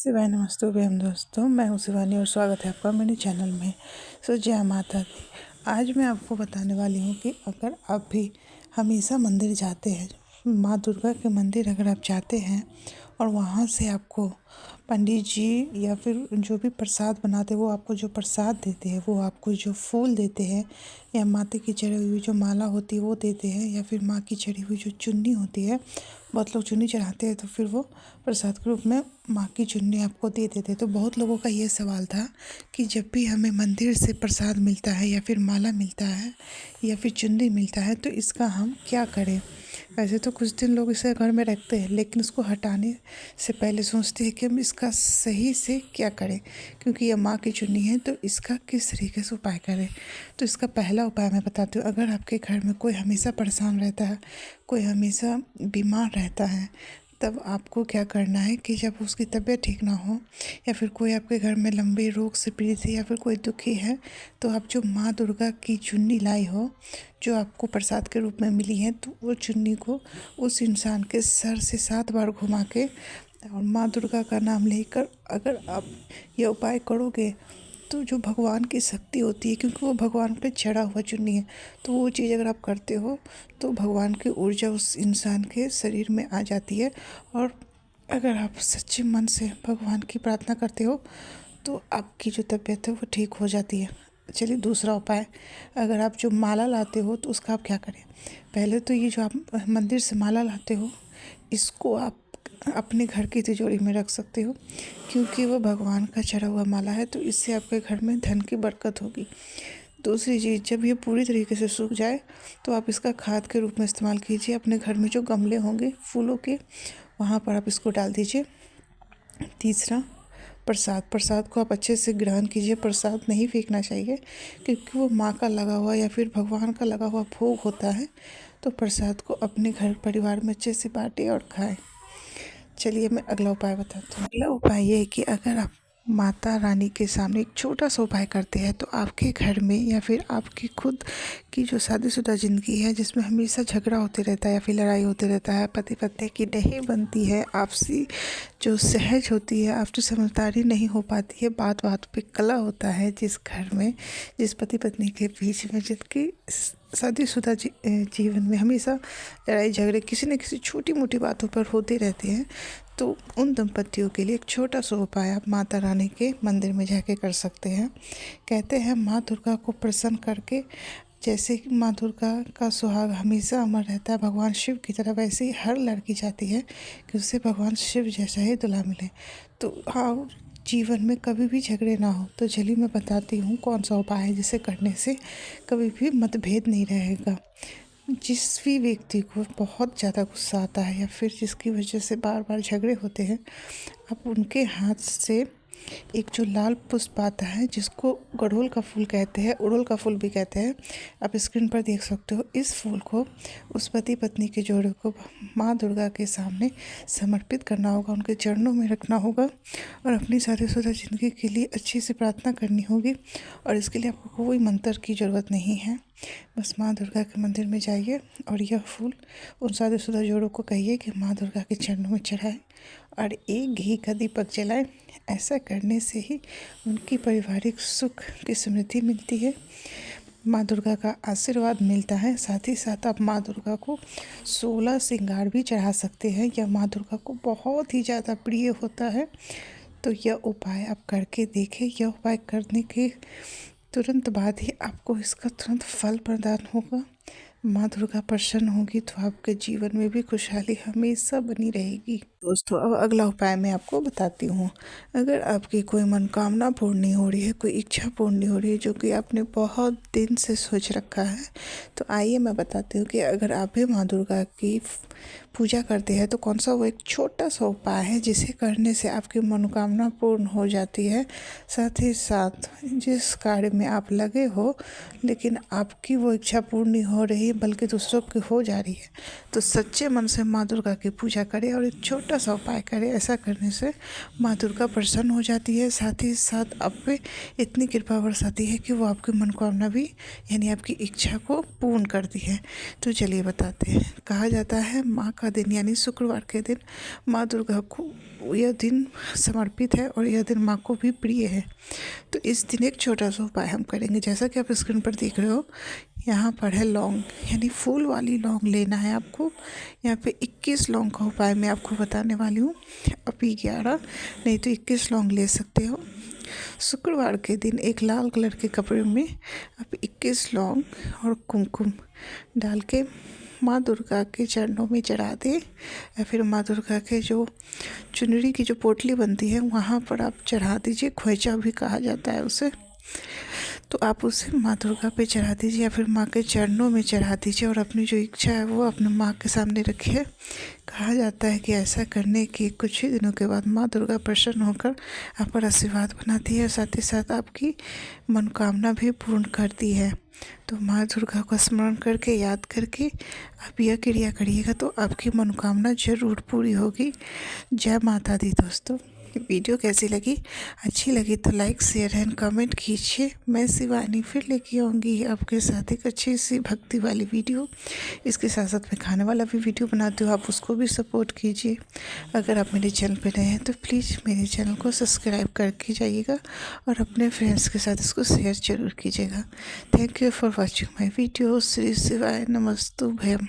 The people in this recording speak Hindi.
शिवाय नमस्ते बेम दोस्तों, मैं हूँ शिवानी और स्वागत है आपका मेरे चैनल में। जय माता दी। आज मैं आपको बताने वाली हूँ कि अगर आप भी हमेशा मंदिर जाते हैं, माँ दुर्गा के मंदिर अगर आप जाते हैं और वहाँ से आपको पंडित जी या फिर जो भी प्रसाद बनाते हैं वो आपको जो प्रसाद देते हैं, वो आपको जो फूल देते हैं या माता की चढ़ी हुई जो माला होती है वो देते हैं, या फिर माँ की चढ़ी हुई जो चुन्नी होती है, बहुत लोग चुन्नी चढ़ाते हैं तो फिर वो प्रसाद के रूप में माँ की चुन्नी आपको दे देते। तो बहुत लोगों का ये सवाल था कि जब भी हमें मंदिर से प्रसाद मिलता है या फिर माला मिलता है या फिर चुन्नी मिलता है तो इसका हम क्या करें। वैसे तो कुछ दिन लोग इसे घर में रखते हैं, लेकिन इसको हटाने से पहले सोचते हैं कि हम इसका सही से क्या करें, क्योंकि यह माँ की चुन्नी है तो इसका किस तरीके से उपाय करें। तो इसका पहला उपाय मैं बताती हूँ। अगर आपके घर में कोई हमेशा परेशान रहता है, कोई हमेशा बीमार रहता है, तब आपको क्या करना है कि जब उसकी तबीयत ठीक ना हो या फिर कोई आपके घर में लंबे रोग से पीड़ित है या फिर कोई दुखी है, तो आप जो माँ दुर्गा की चुन्नी लाई हो, जो आपको प्रसाद के रूप में मिली है, तो वो चुन्नी को उस इंसान के सर से 7 बार घुमा के और माँ दुर्गा का नाम लेकर अगर आप यह उपाय करोगे तो जो भगवान की शक्ति होती है, क्योंकि वो भगवान पे चढ़ा हुआ चुन्नी है, तो वो चीज़ अगर आप करते हो तो भगवान की ऊर्जा उस इंसान के शरीर में आ जाती है। और अगर आप सच्चे मन से भगवान की प्रार्थना करते हो तो आपकी जो तबीयत है वो ठीक हो जाती है। चलिए दूसरा उपाय, अगर आप जो माला लाते हो तो उसका आप क्या करें। पहले तो ये जो आप मंदिर से माला लाते हो, इसको आप अपने घर की तिजोरी में रख सकते हो, क्योंकि वो भगवान का चढ़ा हुआ माला है, तो इससे आपके घर में धन की बरकत होगी। दूसरी चीज़, जब ये पूरी तरीके से सूख जाए तो आप इसका खाद के रूप में इस्तेमाल कीजिए। अपने घर में जो गमले होंगे फूलों के, वहाँ पर आप इसको डाल दीजिए। तीसरा, प्रसाद को आप अच्छे से ग्रहण कीजिए। प्रसाद नहीं फेंकना चाहिए, क्योंकि वो माँ का लगा हुआ या फिर भगवान का लगा हुआ भोग होता है। तो प्रसाद को अपने घर परिवार में अच्छे से बांटें और खाएं। चलिए मैं अगला उपाय बताती हूँ। अगला उपाय ये है कि अगर आप माता रानी के सामने एक छोटा सा उपाय करते हैं तो आपके घर में या फिर आपकी खुद की जो शादीशुदा ज़िंदगी है, जिसमें हमेशा झगड़ा होते रहता है या फिर लड़ाई होते रहता है, पति पत्नी की नहीं बनती है, आपसी जो सहज होती है, आपसी समझदारी नहीं हो पाती है, बात बात पे कलह होता है, जिस घर में जिस पति पत्नी के बीच में, जिनकी शादीशुदा जीवन में हमेशा लड़ाई झगड़े किसी न किसी छोटी मोटी बातों पर होते रहते हैं, तो उन दंपतियों के लिए एक छोटा सा उपाय आप माता रानी के मंदिर में जाके कर सकते हैं। कहते हैं माँ दुर्गा को प्रसन्न करके, जैसे कि माँ दुर्गा का सुहाग हमेशा अमर रहता है भगवान शिव की तरह, वैसे ही हर लड़की चाहती है कि उसे भगवान शिव जैसा ही दूल्हा मिले। तो हाँ, जीवन में कभी भी झगड़े ना हो। तो चलिए मैं बताती हूँ कौन सा उपाय है जिसे करने से कभी भी मतभेद नहीं रहेगा। जिस भी व्यक्ति को बहुत ज़्यादा गुस्सा आता है या फिर जिसकी वजह से बार बार झगड़े होते हैं, आप उनके हाथ से एक जो लाल पुष्प आता है, जिसको गुड़हल का फूल कहते हैं, उड़हुल का फूल भी कहते हैं, आप स्क्रीन पर देख सकते हो, इस फूल को उस पति पत्नी के जोड़े को माँ दुर्गा के सामने समर्पित करना होगा, उनके चरणों में रखना होगा और अपनी शादीशुदा ज़िंदगी के लिए अच्छी से प्रार्थना करनी होगी। और इसके लिए आपको कोई मंत्र की ज़रूरत नहीं है, बस माँ दुर्गा के मंदिर में जाइए और यह फूल उन शादीशुदा जोड़ों को कहिए कि माँ दुर्गा के चरणों में चढ़ाए और एक घी का दीपक जलाएं। ऐसा करने से ही उनकी पारिवारिक सुख की समृद्धि मिलती है, माँ दुर्गा का आशीर्वाद मिलता है। साथ ही साथ आप माँ दुर्गा को 16 श्रृंगार भी चढ़ा सकते हैं, यह माँ दुर्गा को बहुत ही ज़्यादा प्रिय होता है। तो यह उपाय आप करके देखें। यह उपाय करने के तुरंत बाद ही आपको इसका तुरंत फल प्रदान होगा। माँ दुर्गा प्रसन्न होगी तो आपके जीवन में भी खुशहाली हमेशा बनी रहेगी। दोस्तों, अब अगला उपाय मैं आपको बताती हूँ। अगर आपकी कोई मनोकामना पूर्ण नहीं हो रही है, कोई इच्छा पूर्ण नहीं हो रही है, जो कि आपने बहुत दिन से सोच रखा है, तो आइए मैं बताती हूँ कि अगर आप भी माँ दुर्गा की पूजा करते हैं तो कौन सा वो एक छोटा सा उपाय है जिसे करने से आपकी मनोकामना पूर्ण हो जाती है। साथ ही साथ जिस कार्य में आप लगे हो लेकिन आपकी वो इच्छा पूर्ण नहीं हो रही, है बल्कि दूसरों की हो जा रही है, तो सच्चे मन से माँ दुर्गा की पूजा करें और एक छोटा सा उपाय करें। ऐसा करने से माँ दुर्गा प्रसन्न हो जाती है, साथ ही साथ आप पे इतनी कृपा बरसाती है कि वो आपकी मनोकामना भी यानी आपकी इच्छा को पूर्ण करती है। तो चलिए बताते हैं। कहा जाता है माँ का दिन यानी शुक्रवार के दिन माँ दुर्गा को यह दिन समर्पित है और यह दिन माँ को भी प्रिय है। तो इस दिन एक छोटा सा उपाय हम करेंगे। जैसा कि आप स्क्रीन पर देख रहे हो, यहाँ पर है लौंग यानी फूल वाली लौंग लेना है आपको। यहाँ पे 21 लौंग का उपाय मैं आपको बताने वाली हूँ। अभी 11 नहीं तो 21 लौंग ले सकते हो। शुक्रवार के दिन एक लाल कलर के कपड़े में आप 21 लौंग और कुमकुम डाल के माँ दुर्गा के चरणों में चढ़ा दें, या फिर माँ दुर्गा के जो चुनरी की जो पोटली बनती है वहाँ पर आप चढ़ा दीजिए। खोइचा भी कहा जाता है उसे। तो आप उसे माँ दुर्गा पे चढ़ा दीजिए या फिर माँ के चरणों में चढ़ा दीजिए और अपनी जो इच्छा है वो अपने माँ के सामने रखिए। कहा जाता है कि ऐसा करने के कुछ ही दिनों के बाद माँ दुर्गा प्रसन्न होकर आप पर आशीर्वाद बनाती है, साथ ही साथ आपकी मनोकामना भी पूर्ण करती है। तो माँ दुर्गा को स्मरण करके, याद करके आप यह क्रिया करिएगा तो आपकी मनोकामना जरूर पूरी होगी। जय माता दी। दोस्तों, वीडियो कैसी लगी? अच्छी लगी तो लाइक, शेयर एंड कमेंट कीजिए। मैं शिवानी फिर लेके आऊँगी आपके साथ एक अच्छी सी भक्ति वाली वीडियो। इसके साथ साथ मैं खाने वाला भी वीडियो बनाती हूँ, आप उसको भी सपोर्ट कीजिए। अगर आप मेरे चैनल पर नए हैं तो प्लीज़ मेरे चैनल को सब्सक्राइब करके जाइएगा और अपने फ्रेंड्स के साथ इसको शेयर ज़रूर कीजिएगा। Thank you for watching my video. Shri शिवाय नमस्तुभ्यम।